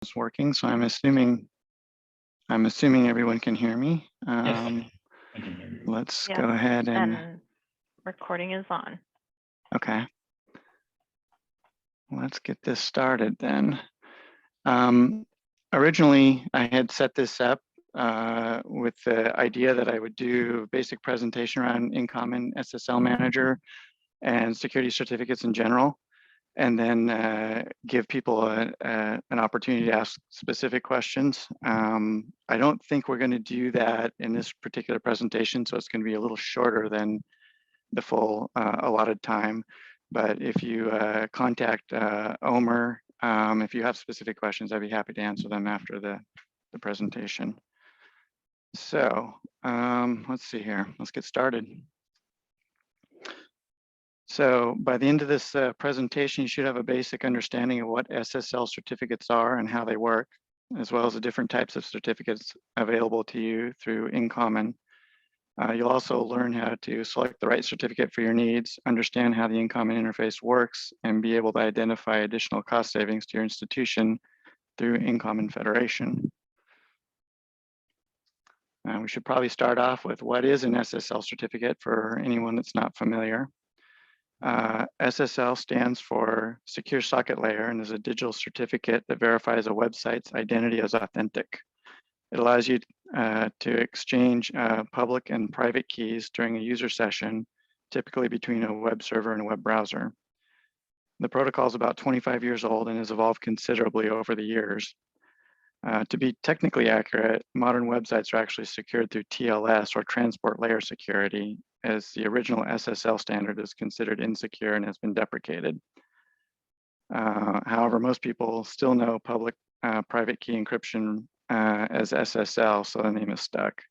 It's working, so I'm assuming everyone can hear me. Yes, I can hear you. Let's Yes, go ahead and recording is on. okay. Let's get this started then. Originally, I had set this up with the idea that I would do a basic presentation around InCommon SSL Manager and security certificates in general, and then give people an opportunity to ask specific questions. I don't think we're going to do that in this particular presentation, so it's going to be a little shorter than the full allotted time. But if you contact Omer, if you have specific questions, I'd be happy to answer them after the presentation. So let's see here. Let's get started. So by the end of this presentation, you should have a basic understanding of what SSL certificates are and how they work, as well as the different types of certificates available to you through InCommon. You'll also learn how to select the right certificate for your needs, understand how the InCommon interface works, and be able to identify additional cost savings to your institution through InCommon Federation. We should probably start off with what is an SSL certificate for anyone that's not familiar. SSL stands for Secure Socket Layer and is a digital certificate that verifies a website's identity as authentic. It allows you to exchange public and private keys during a user session, typically between a web server and a web browser. The protocol is about 25 years old and has evolved considerably over the years. To be technically accurate, modern websites are actually secured through TLS or transport layer security, as the original SSL standard is considered insecure and has been deprecated. However, most people still know public private key encryption as SSL, so the name is stuck.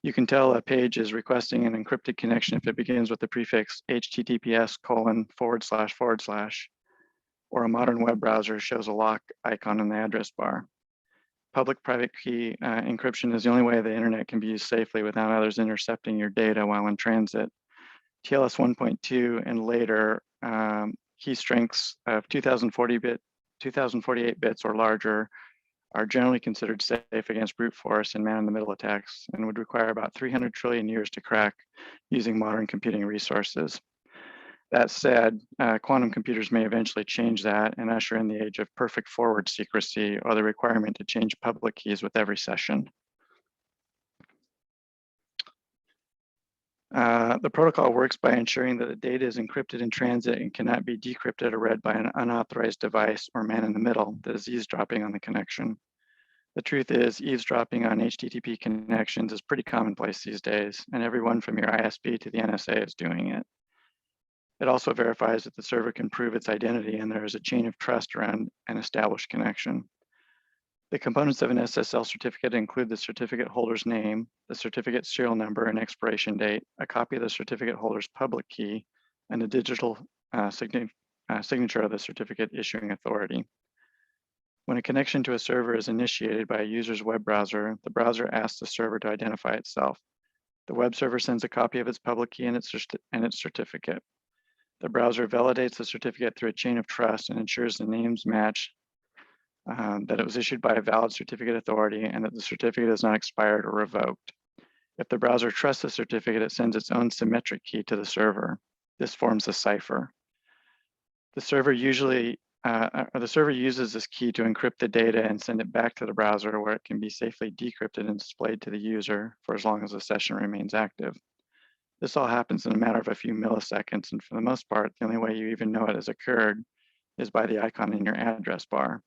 You can tell a page is requesting an encrypted connection if it begins with the prefix https://, or a modern web browser shows a lock icon in the address bar. Public private key encryption is the only way the internet can be used safely without others intercepting your data while in transit. TLS 1.2 and later key strengths of 2048 bits or larger are generally considered safe against brute force and man-in-the-middle attacks and would require about 300 trillion years to crack using modern computing resources. That said, quantum computers may eventually change that and usher in the age of perfect forward secrecy or the requirement to change public keys with every session. The protocol works by ensuring that the data is encrypted in transit and cannot be decrypted or read by an unauthorized device or man in the middle that is eavesdropping on the connection. The truth is, eavesdropping on HTTP connections is pretty commonplace these days, and everyone from your ISP to the NSA is doing it. It also verifies that the server can prove its identity and there is a chain of trust around an established connection. The components of an SSL certificate include the certificate holder's name, the certificate serial number and expiration date, a copy of the certificate holder's public key, and a digital signature of the certificate issuing authority. When a connection to a server is initiated by a user's web browser, the browser asks the server to identify itself. The web server sends a copy of its public key and its certificate. The browser validates the certificate through a chain of trust and ensures the names match, that it was issued by a valid certificate authority and that the certificate is not expired or revoked. If the browser trusts the certificate, it sends its own symmetric key to the server. This forms a cipher. The server uses this key to encrypt the data and send it back to the browser where it can be safely decrypted and displayed to the user for as long as the session remains active. This all happens in a matter of a few milliseconds, and for the most part, the only way you even know it has occurred is by the icon in your address bar.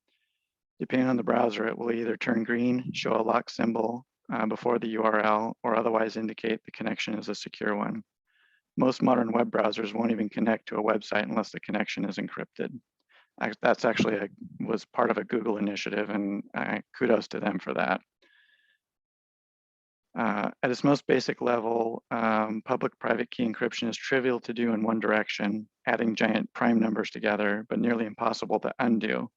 Depending on the browser, it will either turn green, show a lock symbol before the URL, or otherwise indicate the connection is a secure one. Most modern web browsers won't even connect to a website unless the connection is encrypted. That's actually was part of a Google initiative, and kudos to them for that. At its most basic level, public-private key encryption is trivial to do in one direction, adding giant prime numbers together, but nearly impossible to undo,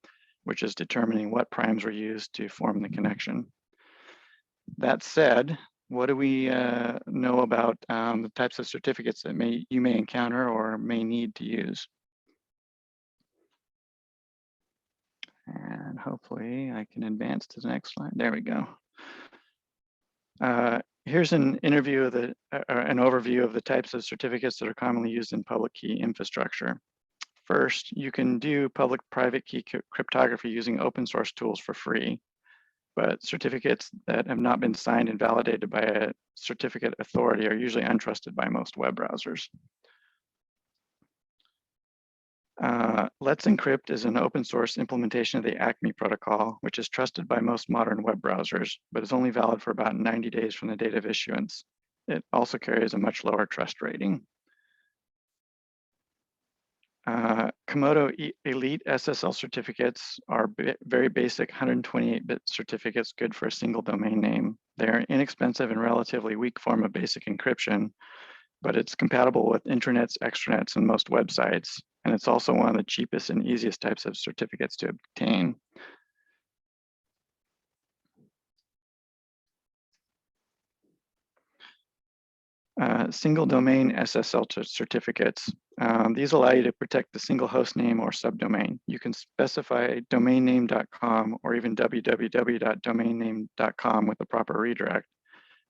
which is determining what primes were used to form the connection. That said, what do we know about the types of certificates that you may encounter or may need to use? And hopefully I can advance to the next slide. There we go. Here's an overview of the types of certificates that are commonly used in public key infrastructure. First, you can do public-private key cryptography using open source tools for free, but certificates that have not been signed and validated by a certificate authority are usually untrusted by most web browsers. Let's Encrypt is an open source implementation of the ACME protocol, which is trusted by most modern web browsers, but is only valid for about 90 days from the date of issuance. It also carries a much lower trust rating. Komodo Elite SSL certificates are very basic 128-bit certificates good for a single domain name. They are inexpensive and relatively weak form of basic encryption, but it's compatible with intranets, extranets, and most websites. And it's also one of the cheapest and easiest types of certificates to obtain. Single domain SSL certificates. These allow you to protect the single host name or subdomain. You can specify domainname.com or even www.domainname.com with the proper redirect,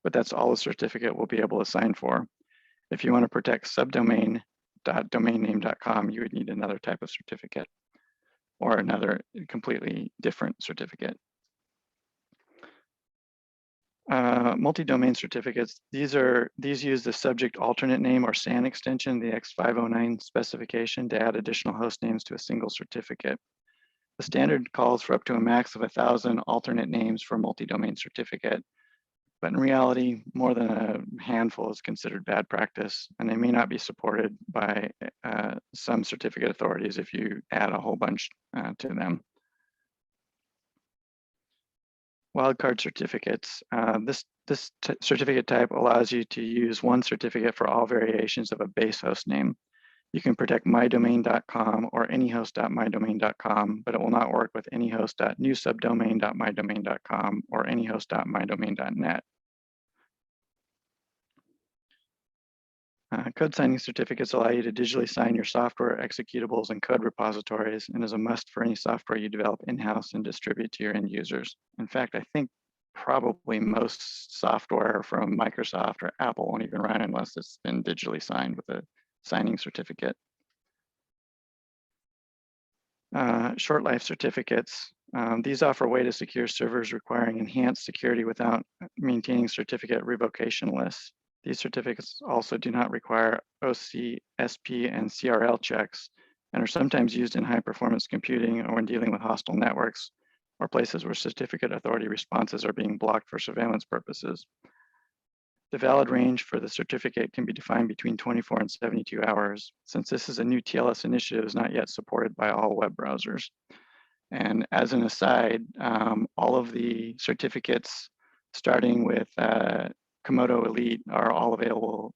but that's all the certificate will be able to sign for. If you want to protect subdomain.domainname.com, you would need another type of certificate or another completely different certificate. Multi-domain certificates, these use the subject alternate name or SAN extension, the X509 specification, to add additional host names to a single certificate. The standard calls for up to a max of 1,000 alternate names for a multi-domain certificate, but in reality, more than a handful is considered bad practice, and they may not be supported by some certificate authorities if you add a whole bunch to them. Wildcard certificates. This certificate type allows you to use one certificate for all variations of a base host name. You can protect mydomain.com or anyhost.mydomain.com, but it will not work with anyhost.newsubdomain.mydomain.com or anyhost.mydomain.net. Code signing certificates allow you to digitally sign your software, executables, and code repositories, and is a must for any software you develop in-house and distribute to your end users. In fact, I think probably most software from Microsoft or Apple won't even run unless it's been digitally signed with a signing certificate. Short life certificates. These offer a way to secure servers requiring enhanced security without maintaining certificate revocation lists. These certificates also do not require OC, SP, and CRL checks, and are sometimes used in high-performance computing or when dealing with hostile networks or places where certificate authority responses are being blocked for surveillance purposes. The valid range for the certificate can be defined between 24 and 72 hours. Since this is a new TLS initiative, is not yet supported by all web browsers. And as an aside, all of the certificates starting with Komodo Elite are all available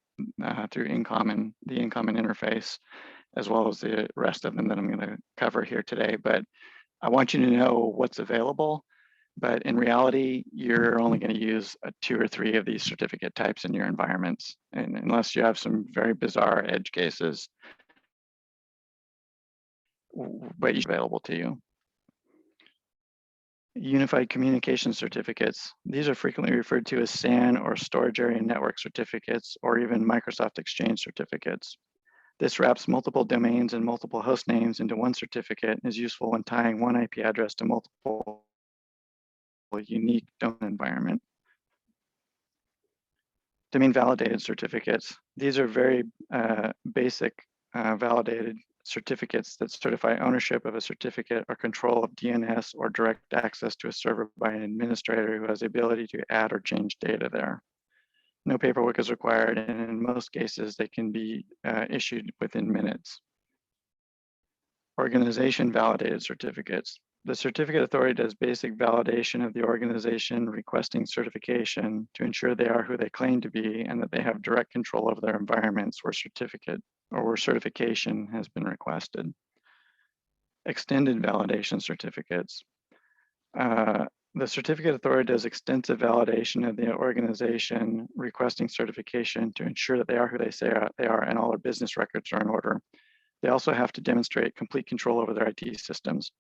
through InCommon, the InCommon interface, as well as the rest of them that I'm going to cover here today. But I want you to know what's available, but in reality, you're only going to use 2 or 3 of these certificate types in your environments, and unless you have some very bizarre edge cases, but it's available to you. Unified Communication Certificates. These are frequently referred to as SAN or Storage Area Network Certificates, or even Microsoft Exchange Certificates. This wraps multiple domains and multiple host names into one certificate and is useful when tying one IP address to multiple unique domain environment. Domain validated certificates. These are very basic validated certificates that certify ownership of a certificate or control of DNS or direct access to a server by an administrator who has the ability to add or change data there. No paperwork is required, and in most cases, they can be issued within minutes. Organization validated certificates. The certificate authority does basic validation of the organization requesting certification to ensure they are who they claim to be and that they have direct control over their environments where certification has been requested. Extended validation certificates. The certificate authority does extensive validation of the organization requesting certification to ensure that they are who they say they are and all their business records are in order. They also have to demonstrate complete control over their IT systems.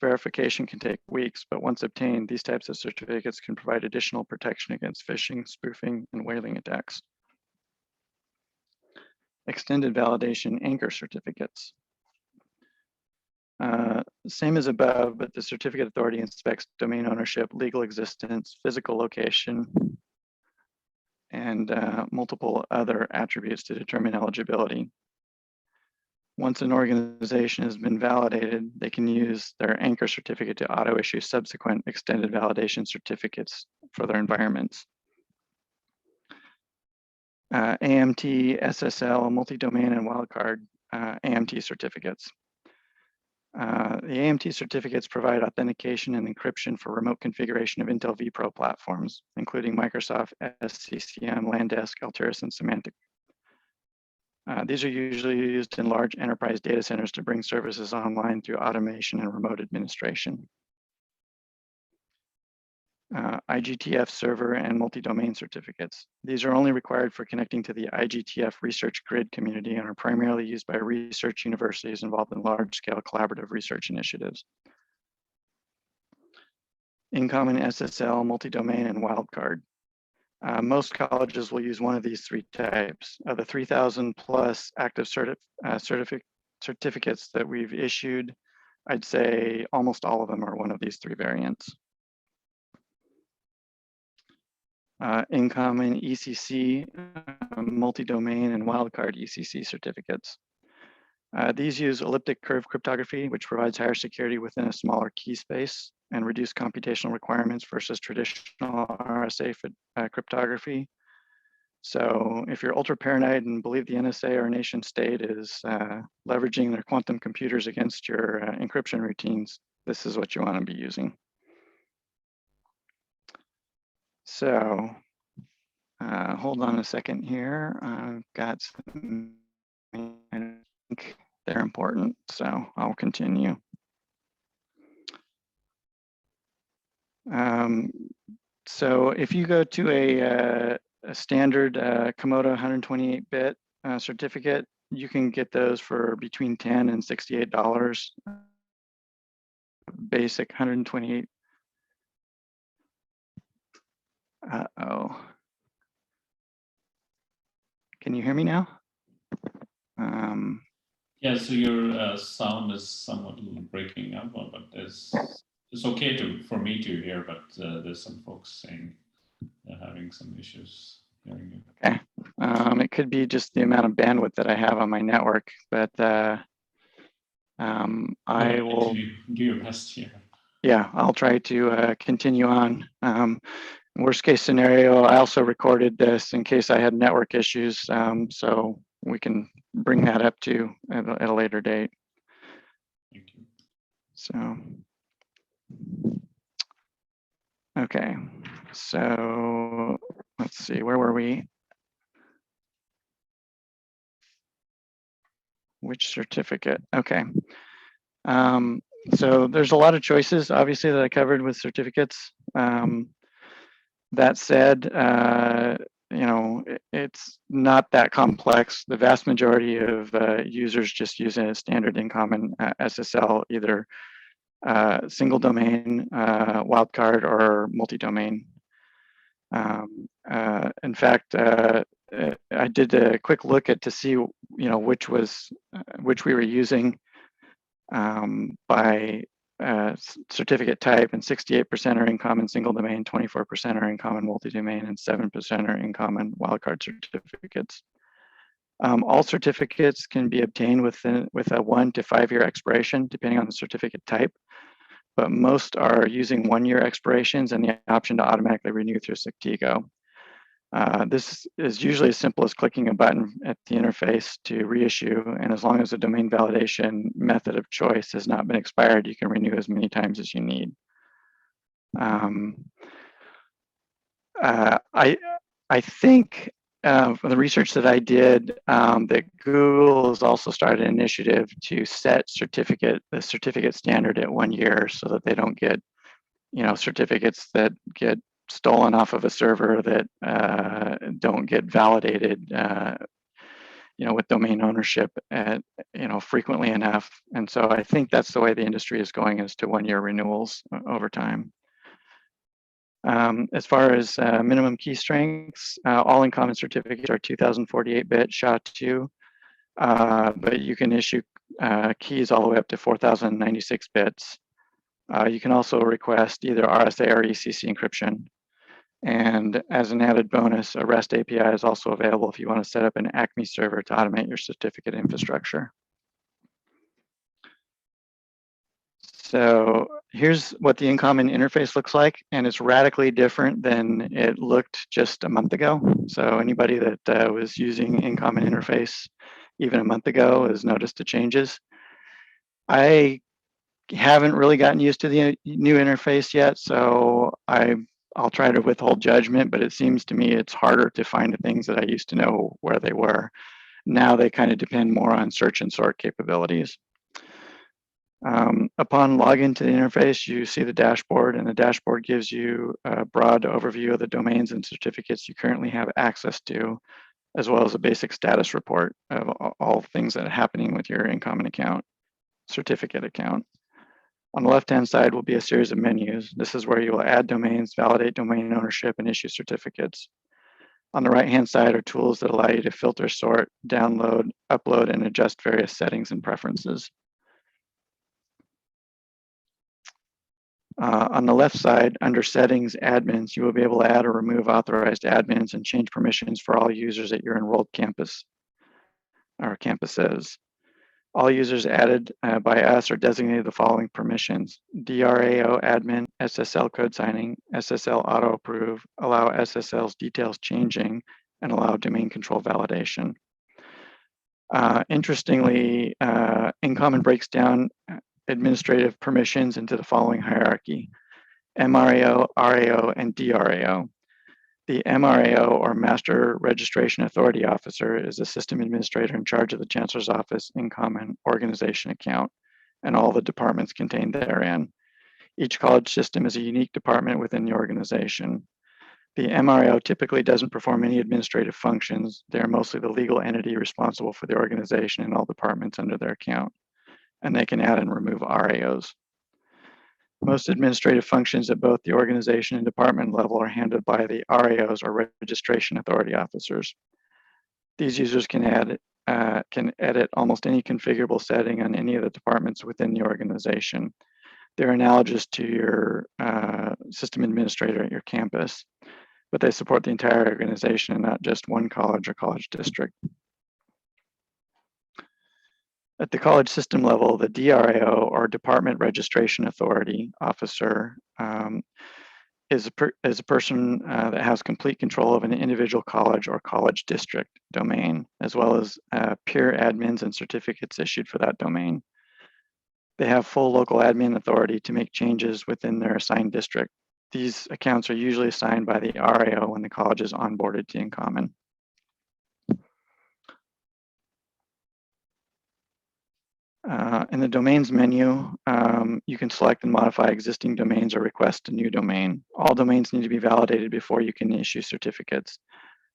verification can take weeks, but once obtained, these types of certificates can provide additional protection against phishing, spoofing, and whaling attacks. Extended validation anchor certificates. Same as above, but the certificate authority inspects domain ownership, legal existence, physical location, and multiple other attributes to determine eligibility. Once an organization has been validated, they can use their anchor certificate to auto-issue subsequent extended validation certificates for their environments. AMT, SSL, multi-domain, and wildcard AMT certificates. The AMT certificates provide authentication and encryption for remote configuration of Intel vPro platforms, including Microsoft SCCM, Landesk, Altiris, and Symantec. These are usually used in large enterprise data centers to bring services online through automation and remote administration. IGTF server and multi-domain certificates. These are only required for connecting to the IGTF research grid community and are primarily used by research universities involved in large-scale collaborative research initiatives. InCommon, SSL, multi-domain, and wildcard. Most colleges will use one of these three types. Of the 3,000 plus active certificates that we've issued, I'd say almost all of them are one of these three variants. InCommon, ECC, multi-domain, and wildcard ECC certificates. These use elliptic curve cryptography, which provides higher security within a smaller key space and reduced computational requirements versus traditional RSA cryptography. So if you're ultra paranoid and believe the NSA or nation state is leveraging their quantum computers against your encryption routines, this is what you want to be using. So hold on a second here. I've got some, I think they're important, so I'll continue. So if you go to a standard Komodo 128-bit certificate, you can get those for between $10 and $68. Basic 128. Uh-oh. Can you hear me now? Yeah, so your sound is somewhat breaking up, but it's okay for me to hear, but there's some folks saying they're having some issues hearing you. Okay. It could be just the amount of bandwidth that I have on my network, but I will do your best here. Yeah, I'll try to continue on. Worst case scenario, I also recorded this in case I had network issues, so we can bring that up too at a later date. Thank you. So, okay, so let's see, where were we? Which certificate? Okay. So there's a lot of choices, obviously, that I covered with certificates. That said, you know, it's not that complex. The vast majority of users just use a standard InCommon SSL, either single domain, wildcard, or multi-domain. In fact, I did a quick look at to see, you know, which we were using by certificate type, and 68% are InCommon single domain, 24% are InCommon multi-domain, and 7% are InCommon wildcard certificates. All certificates can be obtained with a 1 to 5 year expiration, depending on the certificate type, but most are using 1 year expirations and the option to automatically renew through Sectigo. This is usually as simple as clicking a button at the interface to reissue, and as long as the domain validation method of choice has not been expired, you can renew as many times as you need. I think from the research that I did, that Google has also started an initiative to set the certificate standard at 1 year, so that they don't get, you know, certificates that get stolen off of a server that don't get validated, with domain ownership at, frequently enough. And so I think that's the way the industry is going, is to 1-year renewals over time. As far as minimum key strengths, all InCommon certificates are 2048-bit SHA-2, but you can issue keys all the way up to 4096 bits. You can also request either RSA or ECC encryption. And as an added bonus, a REST API is also available if you want to set up an Acme server to automate your certificate infrastructure. So here's what the InCommon interface looks like, and it's radically different than it looked just a month ago. So anybody that was using InCommon interface even a month ago has noticed the changes. I haven't really gotten used to the new interface yet, so I'll try to withhold judgment, but it seems to me it's harder to find the things that I used to know where they were. Now they kind of depend more on search and sort capabilities. Upon login to the interface, you see the dashboard, and the dashboard gives you a broad overview of the domains and certificates you currently have access to, as well as a basic status report of all things that are happening with your InCommon account, certificate account. On the left-hand side will be a series of menus. This is where you will add domains, validate domain ownership, and issue certificates. On the right-hand side are tools that allow you to filter, sort, download, upload, and adjust various settings and preferences. On the left side, under Settings, Admins, you will be able to add or remove authorized admins and change permissions for all users at your enrolled campus or campuses. All users added by us are designated the following permissions: DRAO admin, SSL code signing, SSL auto approve, allow SSL's details changing, and allow domain control validation. Interestingly, InCommon breaks down administrative permissions into the following hierarchy: MRAO, RAO, and DRAO. The MRAO, or Master Registration Authority Officer, is a system administrator in charge of the Chancellor's Office InCommon organization account and all the departments contained therein. Each college system is a unique department within the organization. The MRAO typically doesn't perform any administrative functions. They are mostly the legal entity responsible for the organization and all departments under their account, and they can add and remove RAOs. Most administrative functions at both the organization and department level are handled by the RAOs, or Registration Authority Officers. These users can edit almost any configurable setting on any of the departments within the organization. They're analogous to your system administrator at your campus, but they support the entire organization and not just one college or college district. At the college system level, the DRAO, or Department Registration Authority Officer, is a person that has complete control of an individual college or college district domain, as well as peer admins and certificates issued for that domain. They have full local admin authority to make changes within their assigned district. These accounts are usually assigned by the RAO when the college is onboarded to InCommon. In the domains menu, you can select and modify existing domains or request a new domain. All domains need to be validated before you can issue certificates.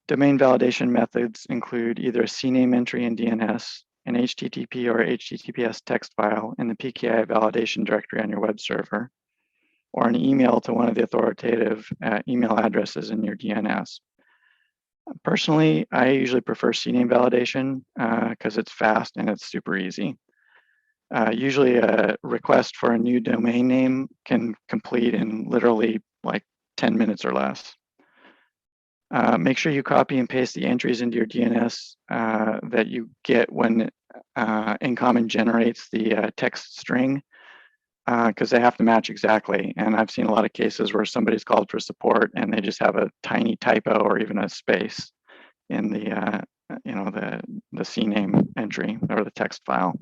Domain validation methods include either a CNAME entry in DNS, an HTTP or HTTPS text file in the PKI validation directory on your web server, or an email to one of the authoritative email addresses in your DNS. Personally, I usually prefer CNAME validation because it's fast and it's super easy. Usually a request for a new domain name can complete in literally like 10 minutes or less. Make sure you copy and paste the entries into your DNS that you get when InCommon generates the text string, because they have to match exactly. And I've seen a lot of cases where somebody's called for support and they just have a tiny typo or even a space in the CNAME entry or the text file.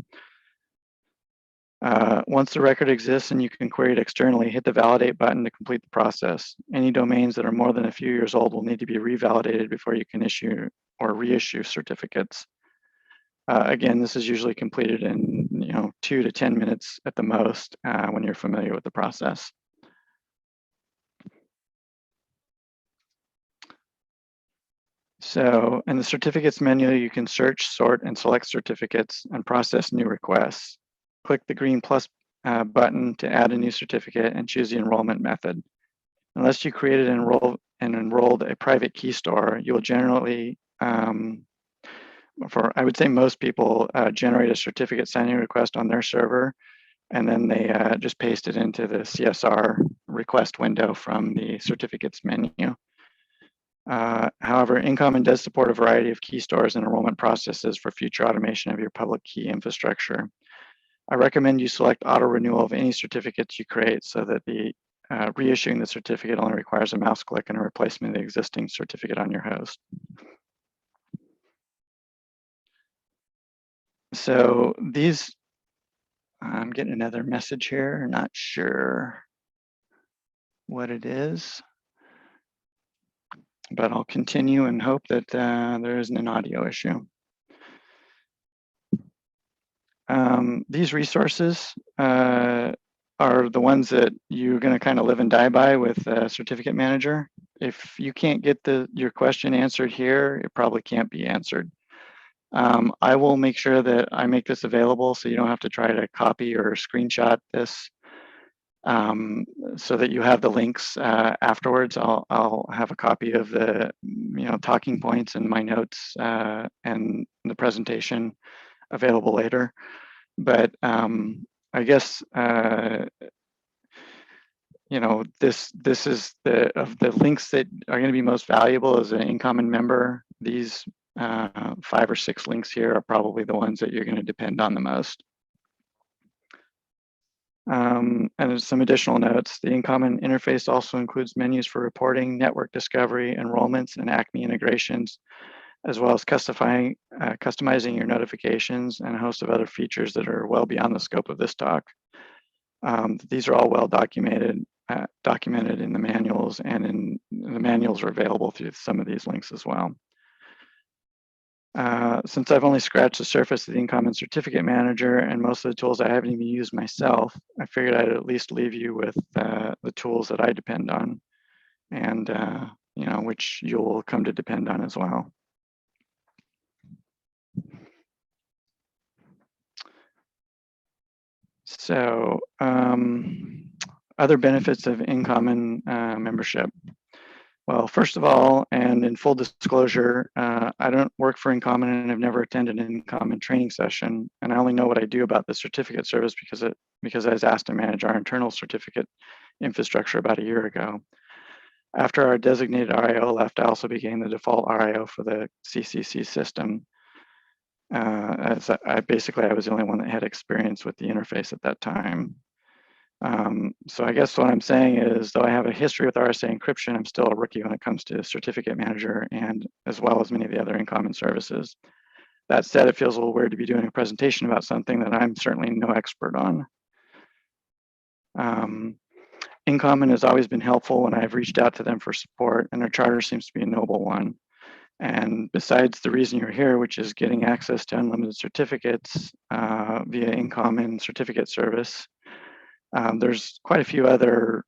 Once the record exists and you can query it externally, hit the validate button to complete the process. Any domains that are more than a few years old will need to be revalidated before you can issue or reissue certificates. Again, this is usually completed in 2 to 10 minutes at the most when you're familiar with the process. So in the certificates menu, you can search, sort, and select certificates and process new requests. Click the green plus button to add a new certificate and choose the enrollment method. Unless you created and enrolled a private key store, you will generally, I would say most people generate a certificate signing request on their server, and then they just paste it into the CSR request window from the certificates menu. However, InCommon does support a variety of key stores and enrollment processes for future automation of your public key infrastructure. I recommend you select auto renewal of any certificates you create so that the reissuing the certificate only requires a mouse click and a replacement of the existing certificate on your host. So these, I'm getting another message here, not sure what it is, but I'll continue and hope that there isn't an audio issue. These resources are the ones that you're going to kind of live and die by with Certificate Manager. If you can't get your question answered here, it probably can't be answered. I will make sure that I make this available so you don't have to try to copy or screenshot this, so that you have the links afterwards. I'll have a copy of the talking points and my notes and the presentation available later. But I guess this is the links that are going to be most valuable as an InCommon member. These 5 or 6 links here are probably the ones that you're going to depend on the most. And there's some additional notes. The InCommon interface also includes menus for reporting, network discovery, enrollments, and Acme integrations, as well as customizing your notifications and a host of other features that are well beyond the scope of this talk. These are all well documented in the manuals, and the manuals are available through some of these links as well. Since I've only scratched the surface of the InCommon Certificate Manager and most of the tools I haven't even used myself, I figured I'd at least leave you with the tools that I depend on, and which you'll come to depend on as well. So other benefits of InCommon membership. Well, first of all, and in full disclosure, I don't work for InCommon and I've never attended an InCommon training session. And I only know what I do about the certificate service because I was asked to manage our internal certificate infrastructure about a year ago. After our designated RIO left, I also became the default RIO for the CCC system. As I was the only one that had experience with the interface at that time. So I guess what I'm saying is, though I have a history with RSA encryption, I'm still a rookie when it comes to Certificate Manager, and as well as many of the other InCommon services. That said, it feels a little weird to be doing a presentation about something that I'm certainly no expert on. InCommon has always been helpful when I've reached out to them for support, and their charter seems to be a noble one. And besides the reason you're here, which is getting access to unlimited certificates via InCommon certificate service, there's quite a few other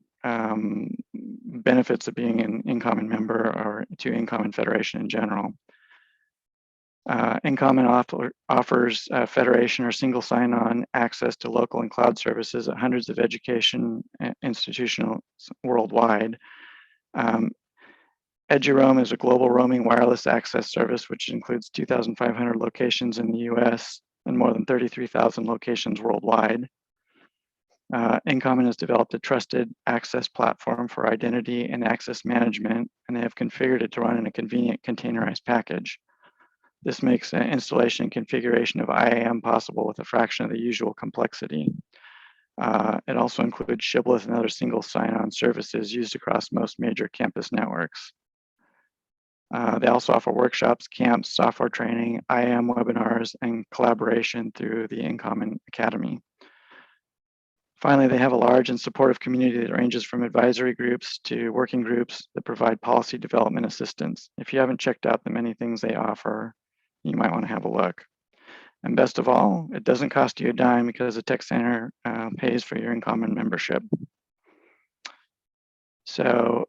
benefits of being an InCommon member or to InCommon Federation in general. InCommon offers Federation or single sign-on access to local and cloud services at hundreds of education institutions worldwide. EduRoam is a global roaming wireless access service, which includes 2,500 locations in the US and more than 33,000 locations worldwide. InCommon has developed a trusted access platform for identity and access management, and they have configured it to run in a convenient containerized package. This makes installation and configuration of IAM possible with a fraction of the usual complexity. It also includes Shibboleth and other single sign-on services used across most major campus networks. They also offer workshops, camps, software training, IAM webinars, and collaboration through the InCommon Academy. Finally, they have a large and supportive community that ranges from advisory groups to working groups that provide policy development assistance. If you haven't checked out the many things they offer, you might want to have a look. And best of all, it doesn't cost you a dime because the Tech Center pays for your InCommon membership. So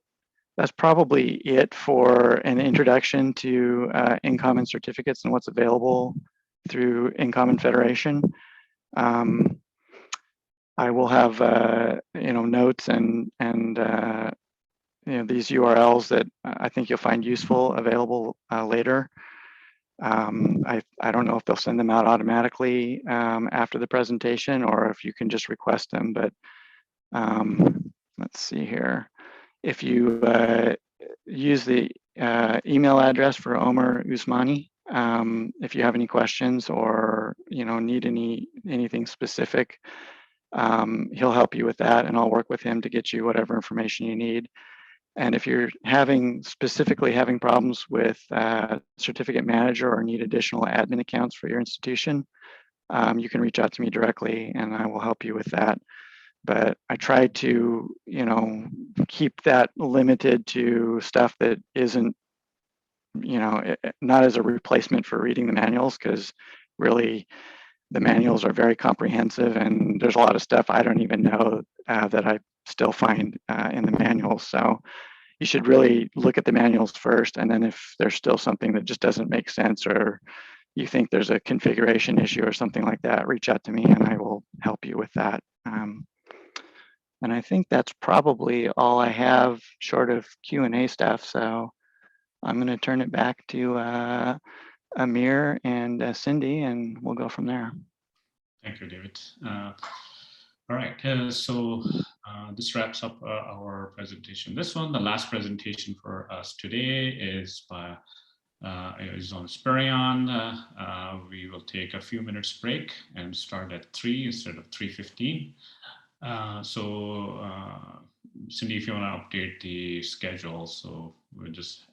that's probably it for an introduction to InCommon certificates and what's available through InCommon Federation. I will have notes and these URLs that I think you'll find useful available later. I don't know if they'll send them out automatically after the presentation or if you can just request them, but let's see here. If you use the email address for Omer Usmani, if you have any questions or need anything specific, he'll help you with that, and I'll work with him to get you whatever information you need. And if you're specifically having problems with certificate manager or need additional admin accounts for your institution, you can reach out to me directly and I will help you with that. But I try to, keep that limited to stuff that isn't, not as a replacement for reading the manuals, because really the manuals are very comprehensive and there's a lot of stuff I don't even know that I still find in the manuals. So you should really look at the manuals first, and then if there's still something that just doesn't make sense or you think there's a configuration issue or something like that, reach out to me and I will help you with that. And I think that's probably all I have short of Q&A stuff. So I'm going to turn it back to Amir and Cindy, and we'll go from there. Thank you, David. All right, so this wraps up our presentation. This one, the last presentation for us today, is on Sperion. We will take a few minutes break and start at 3 instead of 3:15. So Cindy, if you want to update the schedule, so we'll just